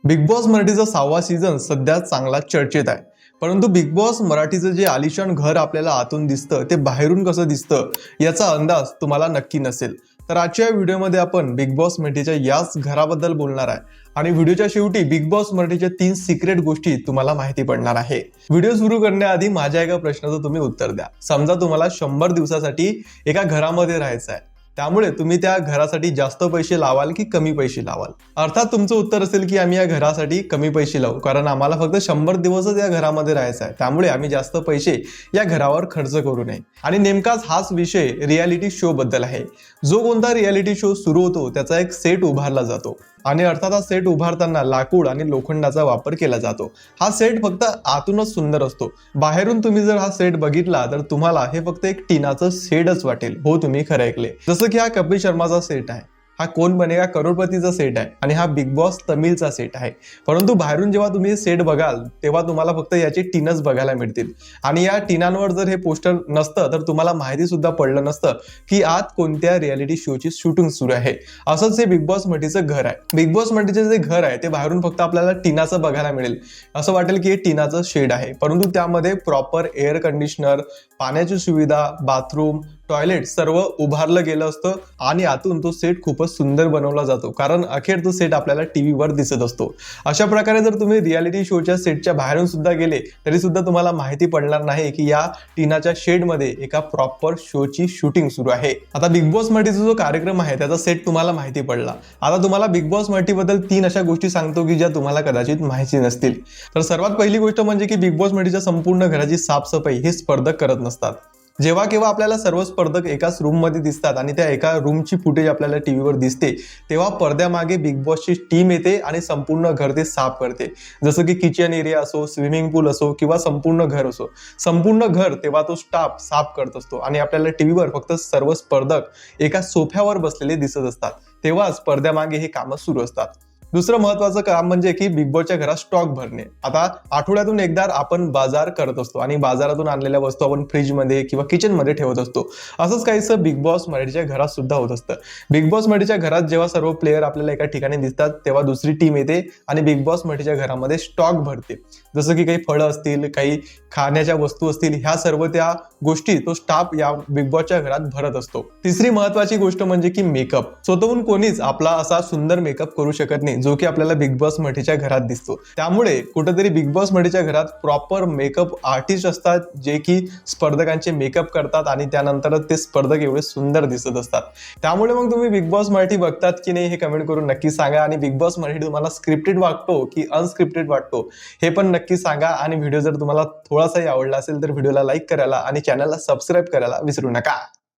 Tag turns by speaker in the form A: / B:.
A: Big boss मराठीचा 6वा season सध्या चांगला चर्चेत आहे. परंतु बिग बॉस मराठीचं जे आलिशान घर आपल्याला आतून दिसतं ते बाहेरून कसं दिसतं याचा अंदाज तुम्हाला नक्की नसेल. तर आजच्या व्हिडिओमध्ये आपण बिग बॉस मराठीच्या याच घराबद्दल बोलणार आहे आणि व्हिडिओच्या शेवटी बिग बॉस मराठीच्या 3 सिक्रेट गोष्टी तुम्हाला माहिती पडणार आहे. व्हिडिओ सुरू करण्याआधी माझ्या एका प्रश्नाचं तुम्ही उत्तर द्या. समजा तुम्हाला 100 दिवसासाठी एका घरामध्ये राहायचं आहे, त्यामुळे तुम्ही त्या घरासाठी जास्त पैसे लावाल की कमी पैसे लावाल? अर्थात तुमचं उत्तर असेल की आम्ही या घरासाठी कमी पैसे लावू, कारण आम्हाला फक्त 100 दिवसच या घरामध्ये राहायचं आहे, त्यामुळे आम्ही जास्त पैसे या घरावर खर्च करू नये. आणि नेमकाच हाच विषय रियालिटी शो बद्दल आहे. जो कोणता रियालिटी शो सुरू होतो त्याचा एक सेट उभारला जातो आणि अर्थात हा सेट उभारताना लाकूड आणि लोखंडाचा वापर केला जातो. हा सेट फक्त आतूनच सुंदर असतो. बाहेरून तुम्ही जर हा सेट बघितला तर तुम्हाला हे फक्त एक टिनाचं शेडच वाटेल. हो, तुम्ही खरं ऐकले. जसं की हा कपिल शर्माचा सेट आहे, हा कोण बनेगा करोडपतीचा सेट आहे आणि हा बिग बॉस तमिळचा सेट आहे. परंतु बाहेरून जेव्हा तुम्ही सेट बघाल तेव्हा तुम्हाला फक्त याचे टीनच बघायला मिळतील आणि या टीनांवर जर हे पोस्टर नसतं तर तुम्हाला माहिती सुद्धा पडलं नसतं की आत कोणत्या रियालिटी शोची शूटिंग सुरू आहे. असंच हे बिग बॉस मराठीचं घर आहे. बिग बॉस मराठीचं जे घर आहे ते बाहेरून फक्त आपल्याला टीनाचं बघायला मिळेल. असं वाटेल की हे टीनाचं शेड आहे, परंतु त्यामध्ये प्रॉपर एअर कंडिशनर, पाण्याची सुविधा, बाथरूम, टॉयलेट सर्व उभारलं गेलं असतं आणि आतून तो सेट खूपच सुंदर बनवला जातो, कारण अखेर तो सेट आपल्याला टीव्हीवर दिसत असतो. अशा प्रकारे जर तुम्ही रियालिटी शोच्या सेटच्या बाहेरून सुद्धा गेले तरी सुद्धा तुम्हाला माहिती पडणार नाही की या टीनाच्या शेडमध्ये एका प्रॉपर शोची शूटिंग सुरू आहे. आता बिग बॉस मराठीचा जो कार्यक्रम आहे त्याचा सेट तुम्हाला माहिती पडला. आता तुम्हाला बिग बॉस मराठीबद्दल 3 अशा गोष्टी सांगतो की ज्या तुम्हाला कदाचित माहिती नसतील. तर सर्वात पहिली गोष्ट म्हणजे की बिग बॉस मराठीच्या संपूर्ण घराची साफसफाई हे स्पर्धक करत नसतात. जेव्हा केव्हा आपल्याला सर्व स्पर्धक एकाच रूम मध्ये दिसतात आणि त्या एका रूमची फुटेज आपल्याला टीव्हीवर दिसते, तेव्हा पडद्यामागे बिग बॉसची टीम येते आणि संपूर्ण घर ते साफ करते. जसं की किचन एरिया असो, स्विमिंग पूल असो किंवा संपूर्ण घर असो, संपूर्ण घर तेव्हा तो स्टाफ साफ करत असतो आणि आपल्याला टीव्हीवर फक्त सर्व स्पर्धक एका सोफ्यावर बसलेले दिसत असतात. तेव्हाच पडद्यामागे हे कामं सुरू असतात. दुसरं महत्वाचं काम म्हणजे की बिग बॉसच्या घरात स्टॉक भरणे. आता आठवड्यातून एकदा आपण बाजार करत असतो आणि बाजारातून आणलेल्या वस्तू आपण फ्रीजमध्ये किंवा किचनमध्ये ठेवत असतो. असंच काहीसं बिग बॉस मराठीच्या घरात सुद्धा होत असतं. बिग बॉस मराठीच्या घरात जेव्हा सर्व प्लेयर आपल्याला एका ठिकाणी दिसतात तेव्हा दुसरी टीम येते आणि बिग बॉस मराठीच्या घरामध्ये स्टॉक भरते. जसं की काही फळं असतील, काही खाण्याच्या वस्तू असतील, ह्या सर्व त्या गोष्टी तो स्टाफ या बिग बॉसच्या घरात भरत असतो. तिसरी महत्वाची गोष्ट म्हणजे की मेकअप. स्वतःहून कोणीच आपला असा सुंदर मेकअप करू शकत नाही जो की आपल्याला बिग बॉस मराठीच्या घरात दिसतो. त्यामुळे कुठेतरी बिग बॉस मराठीच्या घरात प्रॉपर मेकअप आर्टिस्ट असतात जे की स्पर्धकांचे मेकअप करतात आणि त्यानंतरच ते स्पर्धक एवढे सुंदर दिसत असतात. त्यामुळे मग तुम्ही बिग बॉस मराठी बघतात की नाही हे कमेंट करून नक्की सांगा आणि बिग बॉस मराठी तुम्हाला स्क्रिप्टेड वाटतो की अनस्क्रिप्टेड वाटतो हे पण नक्की सांगा. आणि व्हिडिओ जर तुम्हाला थोडासाही आवडला असेल तर व्हिडिओला लाईक करायला आणि चॅनलला सबस्क्राईब करायला विसरू नका.